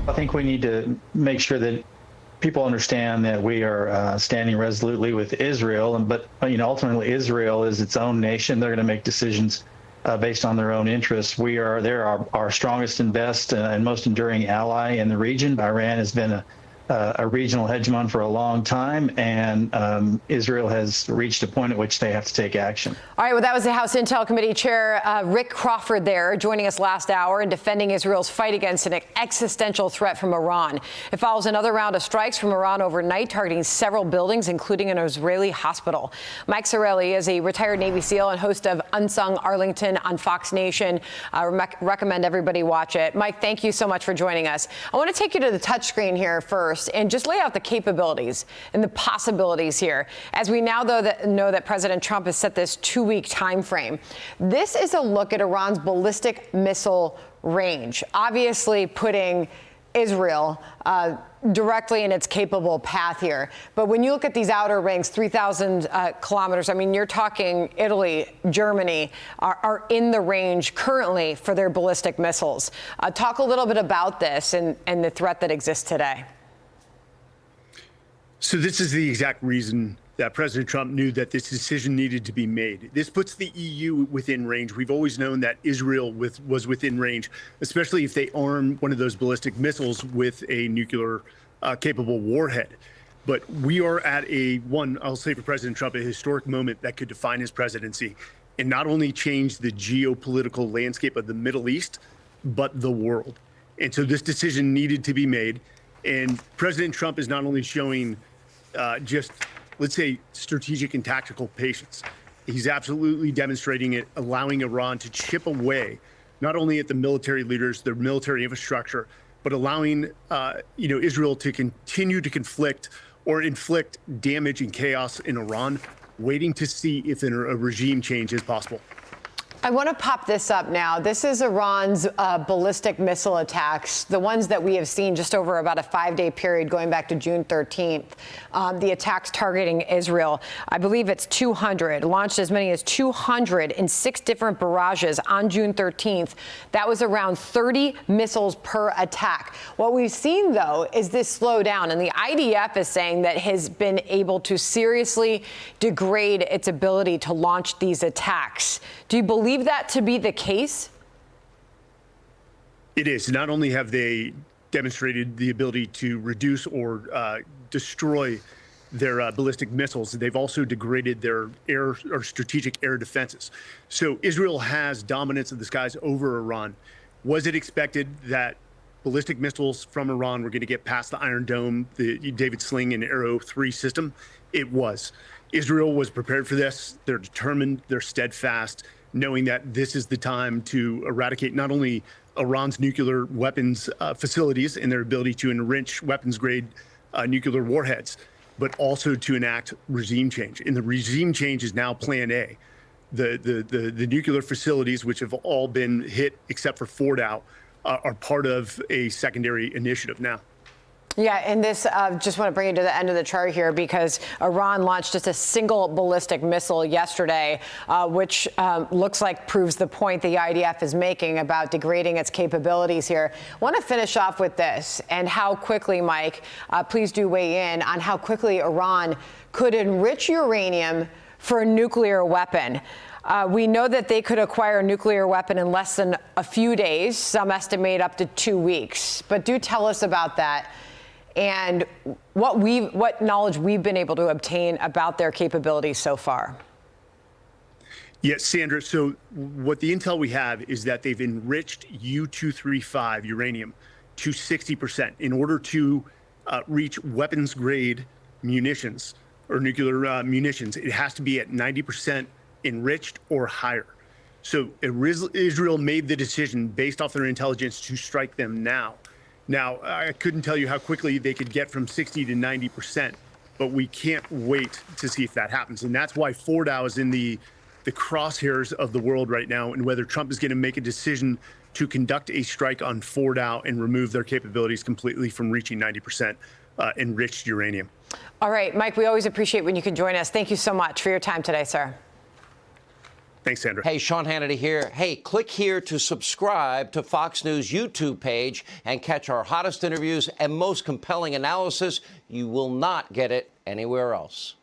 I think we need to make sure that people understand that we are standing resolutely with Israel, but ultimately Israel is its own nation. They're going to make decisions based on their own interests. They're our strongest and best and most enduring ally in the region. Iran has been a regional hegemon for a long time, and Israel has reached a point at which they have to take action. All right, well, that was the House Intel Committee Chair Rick Crawford there, joining us last hour and defending Israel's fight against an existential threat from Iran. It follows another round of strikes from Iran overnight, targeting several buildings, including an Israeli hospital. Mike Sarraille is a retired Navy SEAL and host of Unsung Arlington on Fox Nation. I recommend everybody watch it. Mike, thank you so much for joining us. I want to take you to the touchscreen here first and just lay out the capabilities and the possibilities here. As we now know that President Trump has set this 2-week time frame. This is a look at Iran's ballistic missile range, obviously putting Israel directly in its capable path here. But when you look at these outer rings, 3,000 kilometers, I mean, you're talking Italy, Germany are in the range currently for their ballistic missiles. Talk a little bit about this and the threat that exists today. So this is the exact reason that President Trump knew that this decision needed to be made. This puts the EU within range. We've always known that Israel was within range, especially if they arm one of those ballistic missiles with a nuclear capable warhead. But we are at I'll say for President Trump, a historic moment that could define his presidency and not only change the geopolitical landscape of the Middle East, but the world. And so this decision needed to be made. And President Trump is not only showing just, let's say, strategic and tactical patience. He's absolutely demonstrating it, allowing Iran to chip away, not only at the military leaders, their military infrastructure, but allowing Israel to continue to conflict or inflict damage and chaos in Iran, waiting to see if a regime change is possible. I want to pop this up now. This is Iran's ballistic missile attacks, the ones that we have seen just over about a 5-day period going back to June 13th. The attacks targeting Israel. I believe it's 200, launched as many as 200 in 6 different barrages on June 13th. That was around 30 missiles per attack. What we've seen, though, is this slowdown, and the IDF is saying that has been able to seriously degrade its ability to launch these attacks. Do you believe that to be the case? It is. Not only have they demonstrated the ability to reduce or destroy their ballistic missiles, they've also degraded their air or strategic air defenses. So Israel has dominance of the skies over Iran. Was it expected that ballistic missiles from Iran were going to get past the Iron Dome, the David Sling and Arrow 3 system? It was. Israel was prepared for this. They're determined. They're steadfast, knowing that this is the time to eradicate not only Iran's nuclear weapons facilities and their ability to enrich weapons-grade nuclear warheads, but also to enact regime change. And the regime change is now Plan A. The nuclear facilities, which have all been hit except for Fordow, are part of a secondary initiative now. Yeah, and this, just want to bring you to the end of the chart here, because Iran launched just a single ballistic missile yesterday, which looks like proves the point the IDF is making about degrading its capabilities here. I want to finish off with this and how quickly, Mike, please do weigh in on how quickly Iran could enrich uranium for a nuclear weapon. We know that they could acquire a nuclear weapon in less than a few days, some estimate up to 2 weeks. But do tell us about that and what knowledge we've been able to obtain about their capabilities so far. Yes, Sandra. So what the intel we have is that they've enriched U-235 uranium to 60% in order to reach weapons-grade munitions or nuclear munitions. It has to be at 90% enriched or higher. So Israel made the decision based off their intelligence to strike them now. Now, I couldn't tell you how quickly they could get from 60 to 90%, but we can't wait to see if that happens. And that's why Fordow is in the crosshairs of the world right now, and whether Trump is going to make a decision to conduct a strike on Fordow and remove their capabilities completely from reaching 90% enriched uranium. All right, Mike, we always appreciate when you can join us. Thank you so much for your time today, sir. Thanks, Sandra. Hey, Sean Hannity here. Hey, click here to subscribe to Fox News YouTube page and catch our hottest interviews and most compelling analysis. You will not get it anywhere else.